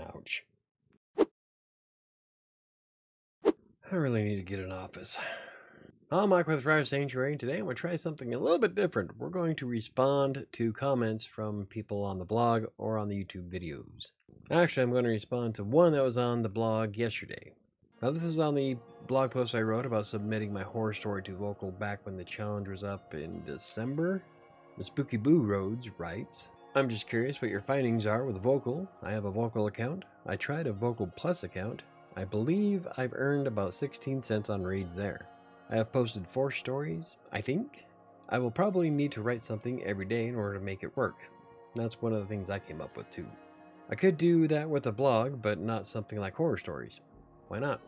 Ouch. I really need to get an office. I'm Mike with WriterSanctuary, and today I'm going to try something a little bit different. We're going to respond to comments from people on the blog or on the YouTube videos. Actually, I'm going to respond to one that was on the blog yesterday. Now, this is on the blog post I wrote about submitting my horror story to Vocal back when the challenge was up in December. The Spooky Boo Roads writes, I'm just curious what your findings are with Vocal. I have a Vocal account. I tried a Vocal Plus account. I believe I've earned about 16 cents on reads there. I have posted 4 stories, I think. I will probably need to write something every day in order to make it work. That's one of the things I came up with too. I could do that with a blog, but not something like horror stories. Why not?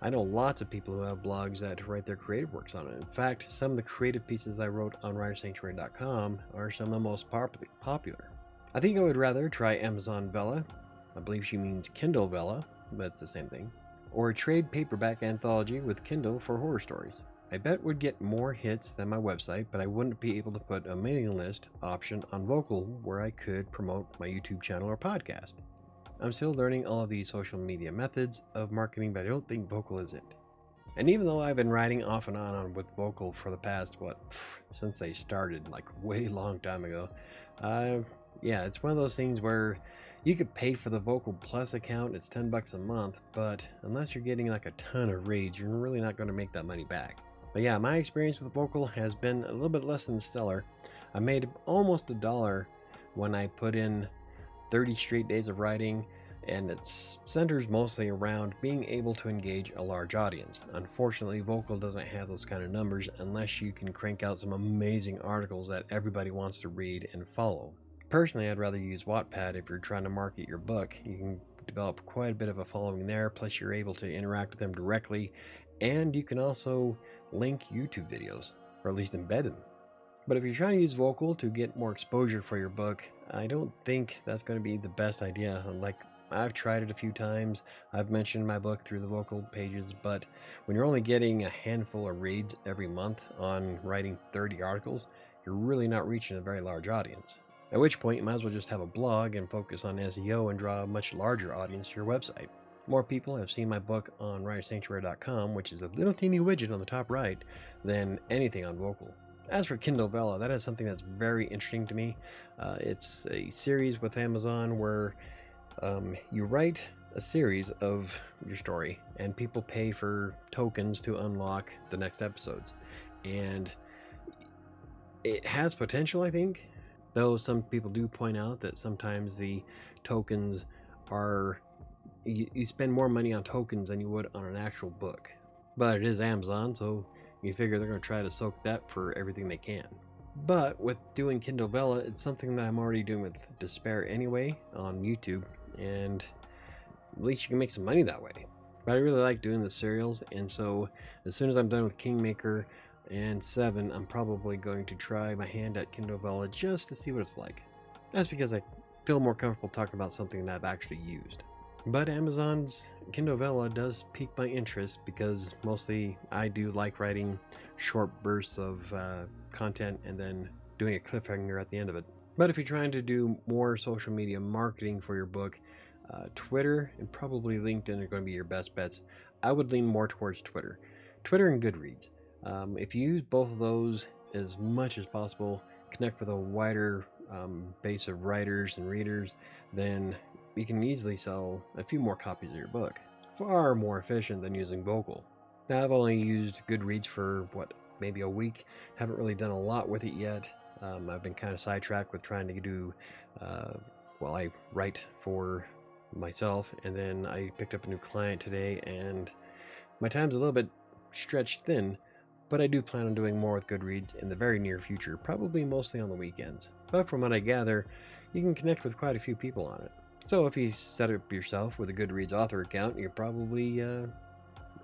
I know lots of people who have blogs that write their creative works on it. In fact, some of the creative pieces I wrote on WriterSanctuary.com are some of the most popular. I think I would rather try Amazon Vella. I believe she means Kindle Vella, but it's the same thing. Or a trade paperback anthology with Kindle for horror stories. I bet would get more hits than my website, but I wouldn't be able to put a mailing list option on Vocal where I could promote my YouTube channel or podcast. I'm still learning all of these social media methods of marketing, but I don't think Vocal is it. And even though I've been writing off and on with Vocal for the past, since they started, like way long time ago, yeah, it's one of those things where you could pay for the Vocal Plus account, it's $10 a month, but unless you're getting like a ton of reads, you're really not going to make that money back. But yeah, my experience with Vocal has been a little bit less than stellar. I made almost $1 when I put in 30 straight days of writing, and it centers mostly around being able to engage a large audience. Unfortunately, Vocal doesn't have those kind of numbers unless you can crank out some amazing articles that everybody wants to read and follow. Personally, I'd rather use Wattpad if you're trying to market your book. You can develop quite a bit of a following there, plus you're able to interact with them directly, and you can also link YouTube videos, or at least embed them. But if you're trying to use Vocal to get more exposure for your book, I don't think that's going to be the best idea. Like, I've tried it a few times. I've mentioned my book through the Vocal pages, but when you're only getting a handful of reads every month on writing 30 articles, you're really not reaching a very large audience. At which point, you might as well just have a blog and focus on SEO and draw a much larger audience to your website. More people have seen my book on WriterSanctuary.com, which is a little teeny widget on the top right, than anything on Vocal. As for Kindle Vella, that is something that's very interesting to me. It's a series with Amazon where you write a series of your story, and people pay for tokens to unlock the next episodes. And it has potential, I think, though some people do point out that sometimes the tokens are... You spend more money on tokens than you would on an actual book. But it is Amazon, so you figure they're going to try to soak that for everything they can. But with doing Kindle Vella, it's something that I'm already doing with Despair anyway on YouTube, and at least you can make some money that way. But I really like doing the serials, and so as soon as I'm done with Kingmaker and 7, I'm probably going to try my hand at Kindle Vella just to see what it's like. That's because I feel more comfortable talking about something that I've actually used. But Amazon's Kindle Vella does pique my interest because mostly I do like writing short bursts of content and then doing a cliffhanger at the end of it. But if you're trying to do more social media marketing for your book, Twitter and probably LinkedIn are going to be your best bets. I would lean more towards Twitter. Twitter and GoodReads. If you use both of those as much as possible, connect with a wider base of writers and readers, then you can easily sell a few more copies of your book. Far more efficient than using Vocal. Now, I've only used GoodReads for, maybe a week. Haven't really done a lot with it yet. I've been kind of sidetracked with trying to do, I write for myself, and then I picked up a new client today, and my time's a little bit stretched thin, but I do plan on doing more with GoodReads in the very near future, probably mostly on the weekends. But from what I gather, you can connect with quite a few people on it. So if you set up yourself with a GoodReads author account, you'll probably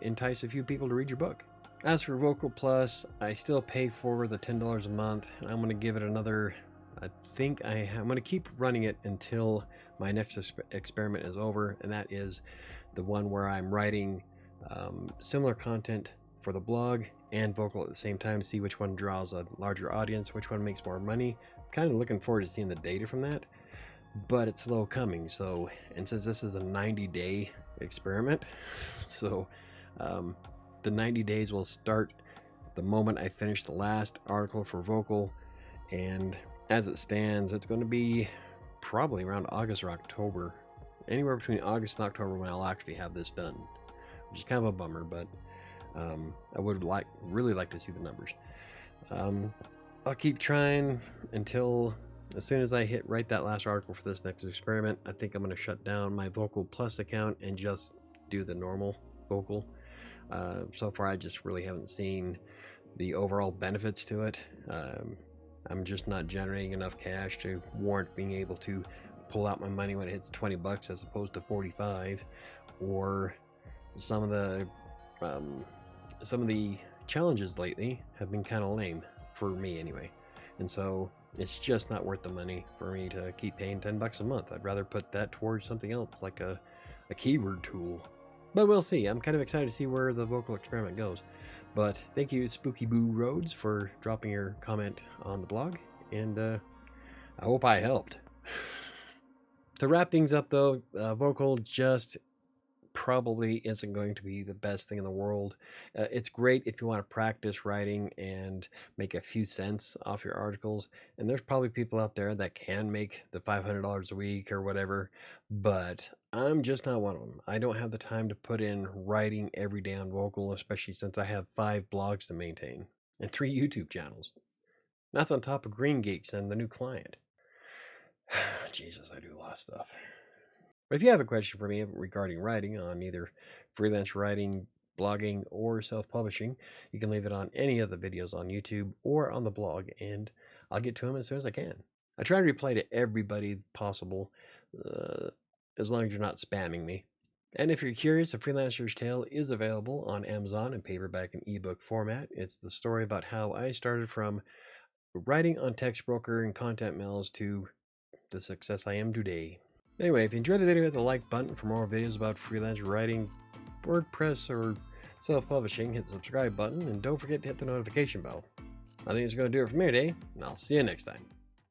entice a few people to read your book. As for Vocal Plus, I still pay for the $10 a month. I'm going to give it another, I'm going to keep running it until my next experiment is over, and that is the one where I'm writing similar content for the blog and Vocal at the same time, see which one draws a larger audience, which one makes more money. I'm kind of looking forward to seeing the data from that. but it's slow coming. So, and since this is a 90-day experiment, so the 90 days will start the moment I finish the last article for Vocal, and as it stands, it's going to be probably around August or October, anywhere between August and October when I'll actually have this done, which is kind of a bummer, but I would really like to see the numbers. I'll keep trying until as soon as I write that last article for this next experiment. I think I'm going to shut down my Vocal Plus account and just do the normal Vocal. So far, I just really haven't seen the overall benefits to it. I'm just not generating enough cash to warrant being able to pull out my money when it hits 20 bucks as opposed to 45, or some of the challenges lately have been kind of lame for me anyway, and so it's just not worth the money for me to keep paying 10 bucks a month. I'd rather put that towards something else like a keyword tool. But we'll see. I'm kind of excited to see where the Vocal experiment goes. But thank you, Spooky Boo Rhodes, for dropping your comment on the blog, and I hope I helped. To wrap things up, though, Vocal just probably isn't going to be the best thing in the world. It's great if you want to practice writing and make a few cents off your articles, and there's probably people out there that can make the $500 a week or whatever, but I'm just not one of them. I don't have the time to put in writing every day on Vocal, especially since I have 5 blogs to maintain and 3 YouTube channels. That's on top of Green Geeks and the new client. Jesus, I do a lot of stuff. But if you have a question for me regarding writing on either freelance writing, blogging, or self-publishing, you can leave it on any of the videos on YouTube or on the blog, and I'll get to them as soon as I can. I try to reply to everybody possible, as long as you're not spamming me. And if you're curious, A Freelancer's Tale is available on Amazon in paperback and ebook format. It's the story about how I started from writing on Textbroker and content mills to the success I am today. Anyway, if you enjoyed the video, hit the like button for more videos about freelance writing, WordPress, or self-publishing. Hit the subscribe button, and don't forget to hit the notification bell. I think it's going to do it for me today, and I'll see you next time.